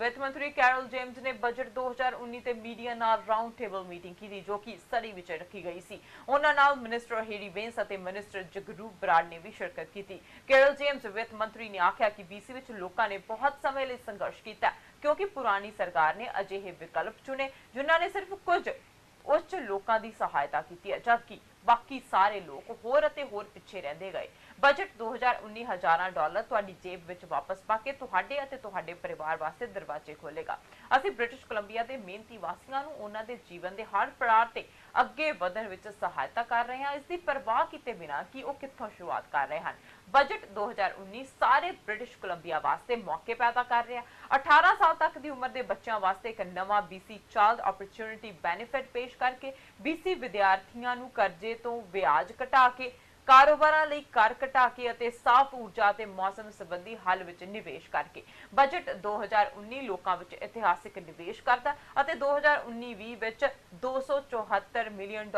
ਵਿੱਤ ਮੰਤਰੀ carol James ਨੇ ਬਜਟ 2019 ਤੇ ਮੀਡੀਆ ਨਾਲ ਰਾਉਂਡ ਟੇਬਲ ਮੀਟਿੰਗ ਕੀਤੀ ਜੋ ਕਿ ਸਰੀ ਵਿੱਚ ਰੱਖੀ ਗਈ ਸੀ। ਉਹਨਾਂ ਨਾਲ ਮਿਨਿਸਟਰ ਹੈਰੀ ਬੇਂਸ ਅਤੇ ਮਿਨਿਸਟਰ ਜਗਰੂਪ ਬਰਾੜ ਨੇ ਵੀ ਸ਼ਿਰਕਤ ਕੀਤੀ। ਕੈਰਲ ਜੇਮਸ ਵਿੱਤ ਮੰਤਰੀ ਨੇ ਆਖਿਆ ਕਿ BC ਵਿੱਚ ਲੋਕਾਂ ਨੇ ਬਹੁਤ ਸਮੇਂ ਲਈ ਸੰਘਰਸ਼ ਕੀਤਾ ਕਿਉਂਕਿ ਪੁਰਾਣੀ ਸਰਕਾਰ ਨੇ ਅਜਿਹੇ ਵਿਕਲਪ ਚੁਣੇ ਜਿਨ੍ਹਾਂ ਨੇ ਸਿਰਫ ਕੁਝ ਉੱਚ ਲੋਕਾਂ ਦੀ ਸਹਾਇਤਾ ਕੀਤੀ ਹੈ ਜਦਕਿ ਬਾਕੀ ਸਾਰੇ ਲੋਕ ਹੋਰ ਅਤੇ ਹੋਰ ਪਿੱਛੇ ਰਹਿੰਦੇ ਗਏ। ਬਜਟ 2019 ਹਜ਼ਾਰਾਂ ਡਾਲਰ ਤੁਹਾਡੀ ਜੇਬ ਵਿੱਚ ਵਾਪਸ ਪਾ ਕੇ ਤੁਹਾਡੇ ਅਤੇ ਤੁਹਾਡੇ ਪਰਿਵਾਰ ਵਾਸਤੇ ਦਰਵਾਜ਼ੇ ਖੋਲੇਗਾ। ਅਸੀਂ ਬ੍ਰਿਟਿਸ਼ ਕੋਲੰਬੀਆ ਦੇ ਮਿਹਨਤੀ ਵਾਸੀਆਂ ਨੂੰ ਉਹਨਾਂ ਦੇ ਜੀਵਨ ਦੇ ਹਰ ਪੜਾਅ ਤੇ ਅੱਗੇ ਵਧਣ ਵਿੱਚ ਸਹਾਇਤਾ ਕਰ ਰਹੇ ਹਾਂ, ਇਸ ਦੀ ਪਰਵਾਹ ਕੀਤੇ ਬਿਨਾਂ ਕਿ ਉਹ ਕਿੱਥੋਂ ਸ਼ੁਰੂਆਤ ਕਰ ਰਹੇ ਹਨ। ਬਜਟ 2019 ਸਾਰੇ ਬ੍ਰਿਟਿਸ਼ ਕੋਲੰਬੀਆ ਵਾਸਤੇ ਮੌਕੇ ਪੈਦਾ ਕਰ ਰਿਹਾ। 18 ਸਾਲ ਤੱਕ ਦੀ ਉਮਰ ਦੇ ਬੱਚਿਆਂ ਵਾਸਤੇ ਇੱਕ ਨਵਾਂ BC ਚਾਈਲਡ ਓਪਰਚੁਨਿਟੀ ਬੈਨੀਫਿਟ ਪੇਸ਼ ਕਰਕੇ BC ਵਿਦਿਆਰਥੀਆਂ ਨੂੰ ਕਰਜ਼ੇ ਤੋਂ ਵਿਆਜ ਘਟਾ ਕੇ ਕਾਰੋਬਾਰਾਂ ਲਈ ਕਰ ਘਟਾ ਕੇ ਅਤੇ ਸਾਫ਼ ਊਰਜਾ ਤੇ ਮੌਸਮ ਸੰਬੰਧੀ ਹੱਲ ਵਿੱਚ ਨਿਵੇਸ਼ ਕਰਕੇ। ਬਜਟ 2019 ਲੋਕਾਂ ਵਿੱਚ ਇਤਿਹਾਸਿਕ ਨਿਵੇਸ਼ ਕਰਦਾ ਅਤੇ 2019-20 ਵਿੱਚ $274 ਮਿਲੀਅਨ,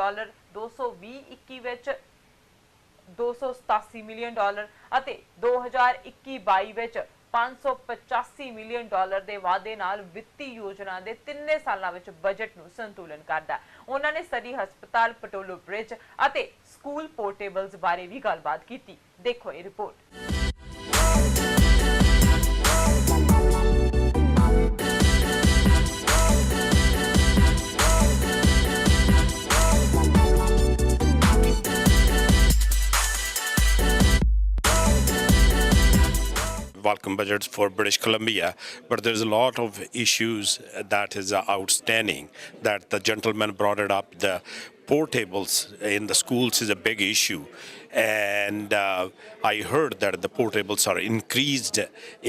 2020-21 ਵਿੱਚ $287 ਮਿਲੀਅਨ ਅਤੇ 2021-22 ਵਿੱਚ $585 ਮਿਲੀਅਨ ਦੇ ਵਾਅਦੇ ਨਾਲ ਵਿੱਤੀ ਯੋਜਨਾ ਦੇ 3 ਸਾਲਾਂ ਵਿੱਚ ਬਜਟ ਨੂੰ ਸੰਤੁਲਨ ਕਰਦਾ। ਉਹਨਾਂ ਨੇ ਸਰੀ ਹਸਪਤਾਲ, ਪਟੋਲੋ ਬ੍ਰਿਜ ਅਤੇ ਸਕੂਲ ਪੋਰਟੇਬਲਸ ਬਾਰੇ ਵੀ ਗੱਲਬਾਤ ਕੀਤੀ। ਦੇਖੋ ਇਹ report. Welcome budgets for British Columbia, but there's a lot of issues that is outstanding that the gentleman brought it up. The portables in the schools is a big issue, and I heard that the portables are increased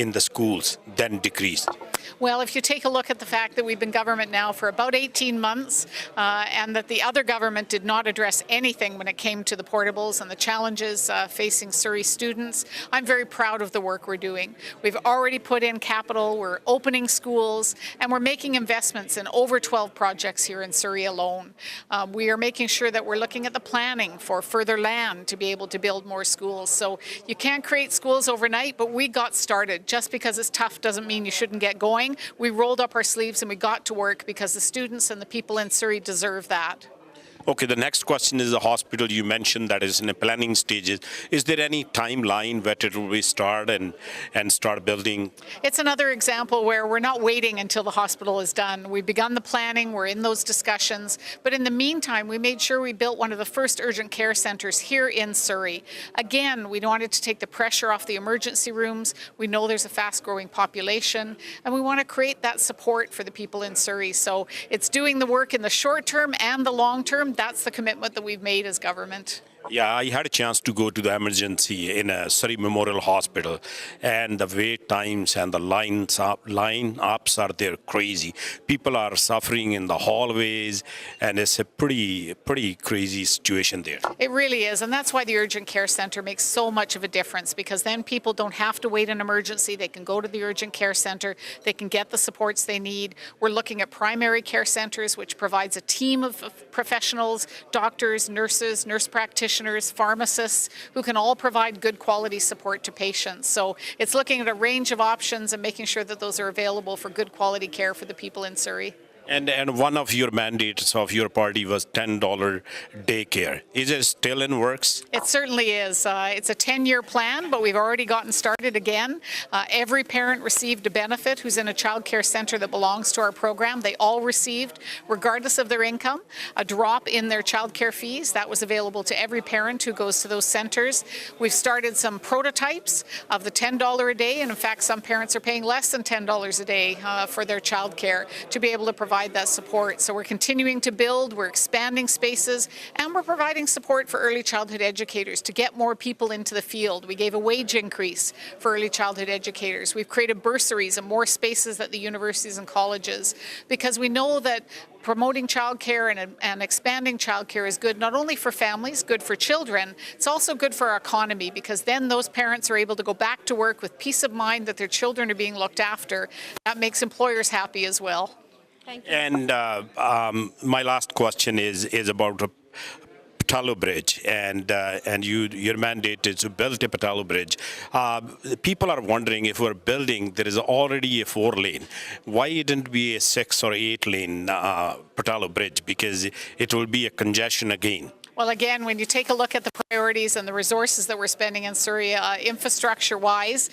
in the schools, then decreased. Well, if you take a look at the fact that we've been government now for about 18 months and that the other government did not address anything when it came to the portables and the challenges facing Surrey students, I'm very proud of the work we're doing. We've already put in capital, we're opening schools, and we're making investments in over 12 projects here in Surrey alone. We are making sure that we're looking at the planning for further land to be able to build more schools. So you can't create schools overnight, but we got started. Just because it's tough doesn't mean you shouldn't get going. We rolled up our sleeves and we got to work because the students and the people in Surrey deserve that. Okay, the next question is the hospital. You mentioned that is in the planning stages. Is there any timeline that it will be start and start building? It's another example where we're not waiting until the hospital is done. We've begun the planning, we're in those discussions, but in the meantime, we made sure we built one of the first urgent care centres here in Surrey. Again, we wanted to take the pressure off the emergency rooms. We know there's a fast-growing population, and we want to create that support for the people in Surrey. So it's doing the work in the short term and the long term. That's the commitment that we've made as government. Yeah, I had a chance to go to the emergency in a Surrey Memorial Hospital, and the wait times and the line-ups are there crazy. People are suffering in the hallways, and it's a pretty crazy situation there. It really is, and that's why the urgent care centre makes so much of a difference, because then people don't have to wait an emergency. They can go to the urgent care centre, they can get the supports they need. We're looking at primary care centres, which provides a team of professionals, doctors, nurses, nurse practitioners, pharmacists, who can all provide good quality support to patients. So it's looking at a range of options and making sure that those are available for good quality care for the people in Surrey. And one of your mandates of your party was $10 daycare. Is it still in works? It certainly is. It's a 10-year plan, but we've already gotten started again. Every parent received a benefit who's in a childcare centre that belongs to our program. They all received, regardless of their income, a drop in their childcare fees. That was available to every parent who goes to those centres. We've started some prototypes of the $10 a day, and in fact, some parents are paying less than $10 a day for their childcare to be able to provide that support. So we're continuing to build, we're expanding spaces, and we're providing support for early childhood educators to get more people into the field. We gave a wage increase for early childhood educators. We've created bursaries and more spaces at the universities and colleges, because we know that promoting childcare and expanding childcare is good not only for families, good for children, it's also good for our economy, because then those parents are able to go back to work with peace of mind that their children are being looked after. That makes employers happy as well. Thank you. And my last question is about Patalo Bridge, and your mandate is to build a Patalo Bridge. People are wondering, if we're building, there is already a 4-lane. Why didn't be a 6 or 8-lane Patalo Bridge? Because it will be a congestion again. Well, again, when you take a look at the priorities and the resources that we're spending in Surrey, infrastructure-wise,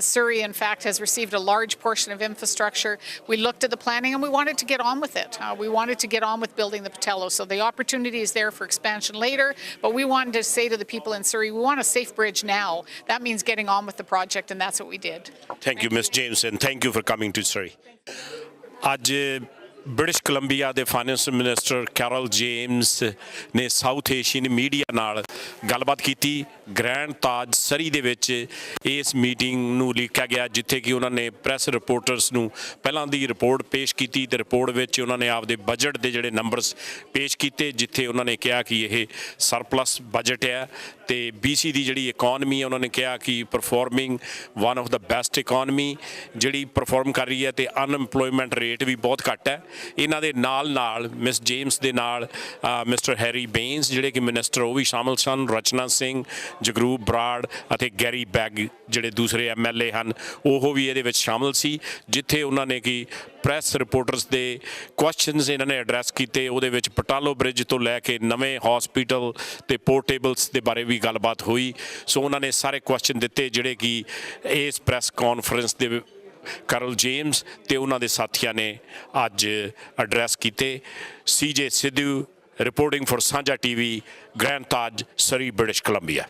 Surrey, in fact, has received a large portion of infrastructure. We looked at the planning and we wanted to get on with it. We wanted to get on with building the Patello. So the opportunity is there for expansion later, but we wanted to say to the people in Surrey, we want a safe bridge now. That means getting on with the project, and that's what we did. Thank you, Ms. James, and thank you for coming to Surrey. ਅੱਜ British Columbia ਦੇ finance minister carol James ਨੇ south Asian media ਨਾਲ ਗੱਲਬਾਤ ਕੀਤੀ। Grand ਤਾਜ ਸਰੀ ਦੇ ਵਿੱਚ ਇਸ meeting ਨੂੰ ਲਿਖਿਆ ਗਿਆ, ਜਿੱਥੇ ਕਿ ਉਹਨਾਂ ਨੇ ਪ੍ਰੈਸ ਰਿਪੋਰਟਰਸ ਨੂੰ ਪਹਿਲਾਂ ਦੀ ਰਿਪੋਰਟ ਪੇਸ਼ ਕੀਤੀ ਤੇ ਰਿਪੋਰਟ ਵਿੱਚ ਉਹਨਾਂ ਨੇ ਆਪਦੇ ਬਜਟ ਦੇ ਜਿਹੜੇ ਨੰਬਰਸ ਪੇਸ਼ ਕੀਤੇ, ਜਿੱਥੇ ਉਹਨਾਂ ਨੇ ਕਿਹਾ ਕਿ ਇਹ ਸਰਪਲਸ ਬਜਟ ਹੈ ਤੇ BC ਦੀ ਜਿਹੜੀ ਇਕੋਨਮੀ ਹੈ ਉਹਨਾਂ ਨੇ ਕਿਹਾ ਕਿ performing one of the best economy ਜਿਹੜੀ ਪਰਫਾਰਮ ਕਰ ਰਹੀ ਹੈ ਤੇ ਅਨਐਮਪਲੋਇਮੈਂਟ ਰੇਟ ਵੀ ਬਹੁਤ ਘੱਟ ਹੈ। ਇਹਨਾਂ ਦੇ ਨਾਲ ਮਿਸ ਜੇਮਸ ਦੇ ਨਾਲ ਮਿਸਟਰ ਹੈਰੀ ਬੇਨਸ ਜਿਹੜੇ ਕਿ ਮਿਨਿਸਟਰ ਉਹ ਵੀ ਸ਼ਾਮਲ ਸਨ, ਰਚਨਾ ਸਿੰਘ, ਜਗਰੂਪ ਬਰਾੜ ਅਤੇ ਗੈਰੀ ਬੈਗ ਜਿਹੜੇ ਦੂਸਰੇ MLA ਹਨ ਉਹ ਵੀ ਇਹਦੇ ਵਿੱਚ ਸ਼ਾਮਲ ਸੀ, ਜਿੱਥੇ ਉਹਨਾਂ ਨੇ ਕਿ ਪ੍ਰੈਸ ਰਿਪੋਰਟਰਸ ਦੇ ਕੁਐਸਚਨਸ ਇਹਨਾਂ ਨੇ ਐਡਰੈਸ ਕੀਤੇ। ਉਹਦੇ ਵਿੱਚ ਪਟਾਲੋ ਬ੍ਰਿਜ ਤੋਂ ਲੈ ਕੇ ਨਵੇਂ ਹਸਪੀਟਲ ਤੇ ਪੋਰਟੇਬਲਸ ਦੇ ਬਾਰੇ ਵੀ ਗੱਲਬਾਤ ਹੋਈ। ਸੋ ਉਹਨਾਂ ਨੇ ਸਾਰੇ ਕੁਐਸਚਨ ਦਿੱਤੇ ਜਿਹੜੇ ਕਿ ਇਸ ਪ੍ਰੈਸ ਕਾਨਫਰੰਸ ਦੇ ਕਰਲ ਜੇਮਸ ਤੇ ਉਹਨਾਂ ਦੇ ਸਾਥੀਆਂ ਨੇ ਅੱਜ ਐਡਰੈਸ ਕੀਤੇ। CJ ਸਿੱਧੂ ਰਿਪੋਰਟਿੰਗ ਫॉर ਸਾਂਝਾ TV, ਗ੍ਰੈਂਡ ਤਾਜ, ਸਰੀ, ਬ੍ਰਿਟਿਸ਼ ਕੋਲੰਬੀਆ।